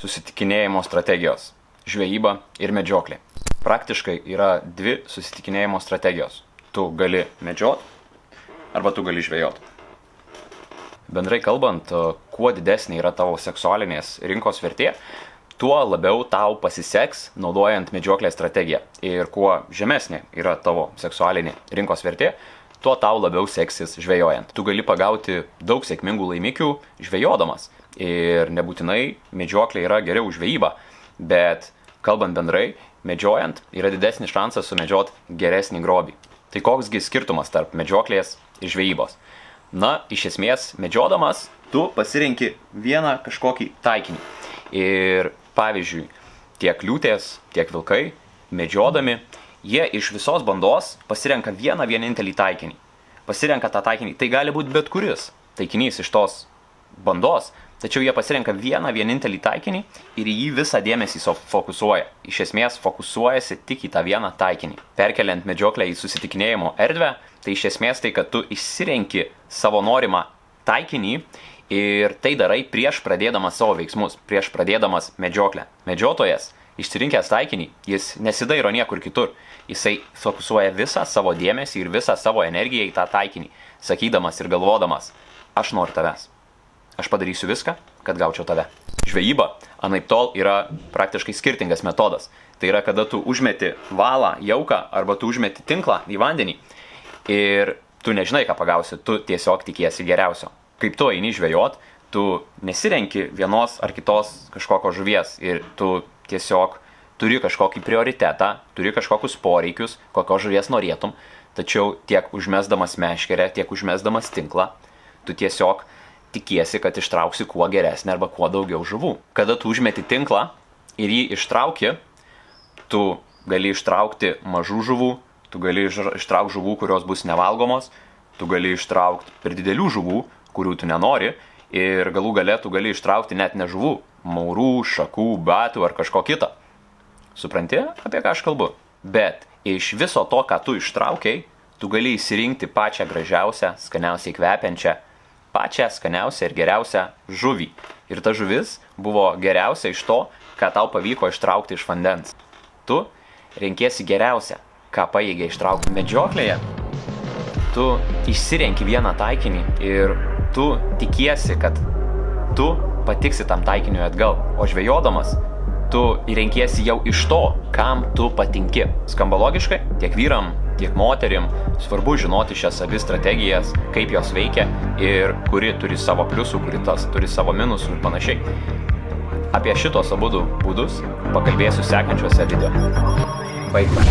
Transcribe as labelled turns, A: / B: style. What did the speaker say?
A: susitikinėjimo strategijos – žvejyba ir medžioklė. Praktiškai yra dvi susitikinėjimo strategijos. Tu gali medžiot arba tu gali žvejot. Bendrai kalbant, kuo didesnė yra tavo seksualinės rinkos vertė, tuo labiau tau pasiseks naudojant medžioklės strategiją. Ir kuo žemesnė yra tavo seksualinė rinkos vertė, tuo tau labiau seksis žvejojant. Tu gali pagauti daug sėkmingų laimikių žvejodamas. Ir nebūtinai medžioklė yra geriau už žvejybą, bet kalbant bendrai, medžiojant yra didesnis šansas sumedžiot geresnį grobį. Tai koksgi skirtumas tarp medžioklės ir žvejybos? Na, iš esmės, medžiodamas, tu pasirenki vieną kažkokį taikinį. Ir pavyzdžiui, tiek liūtės, tiek vilkai, medžiodami, jie iš visos bandos pasirenka vieną vienintelį taikinį. Pasirenka tą taikinį. Tai gali būti bet kuris taikinys iš tos bandos, tačiau jie pasirenka vieną vienintelį taikinį ir į jį visą dėmesį fokusuoja. Iš esmės fokusuojasi tik į tą vieną taikinį. Perkeliant medžioklę į susitikinėjimo erdvę, tai iš esmės tai, kad tu išsirenki savo norimą taikinį ir tai darai prieš pradėdamas savo veiksmus, prieš pradėdamas medžioklę. Medžiotojas, išsirinkęs taikinį, jis nesidairo niekur kitur. Jisai fokusuoja visą savo dėmesį ir visą savo energiją į tą taikinį, sakydamas ir galvodamas, aš noriu tavęs. Aš padarysiu viską, kad gaučiau tave. Žvejyba, anaiptol, yra praktiškai skirtingas metodas. Tai yra, kada tu užmeti valą, jauką arba tu užmeti tinklą į vandenį ir tu nežinai, ką pagausi, tu tiesiog tikiesi geriausio. Kaip tu eini žvejot, tu nesirenki vienos ar kitos kažkokio žuvies ir tu tiesiog turi kažkokį prioritetą, turi kažkokius poreikius, kokios žuvies norėtum, tačiau tiek užmesdamas meškerę, tiek užmesdamas tinklą, tu tiesiog tikiesi, kad ištrauksi kuo geresnį arba kuo daugiau žuvų. Kada tu užmeti tinklą ir jį ištrauki, tu gali ištraukti mažų žuvų, tu gali ištraukti žuvų, kurios bus nevalgomos, tu gali ištraukti per didelių žuvų, kurių tu nenori, ir galų gale tu gali ištraukti net ne žuvų, maurų, šakų, batų ar kažko kito. Supranti, apie ką aš kalbu? Bet iš viso to, ką tu ištraukiai, tu gali išsirinkti pačią gražiausią, skaniausiai kvepiančią, pačią skaniausią ir geriausią žuvį. Ir ta žuvis buvo geriausia iš to, ką tau pavyko ištraukti iš vandens. Tu renkiesi geriausią, ką pajėgia ištraukti medžioklėje. Tu išsirenki vieną taikinį ir tu tikiesi, kad tu patiksi tam taikiniui atgal. O žvejodamas, tu renkiesi jau iš to, kam tu patinki. Skamba logiškai? Tiek vyram, tiek moterim svarbu žinoti šias abi strategijas, kaip jos veikia ir kuri turi savo pliusų, kuri turi savo minusų ir panašiai. Apie šitos abudu būdus pakalbėsiu sekančiuose video. Baigta.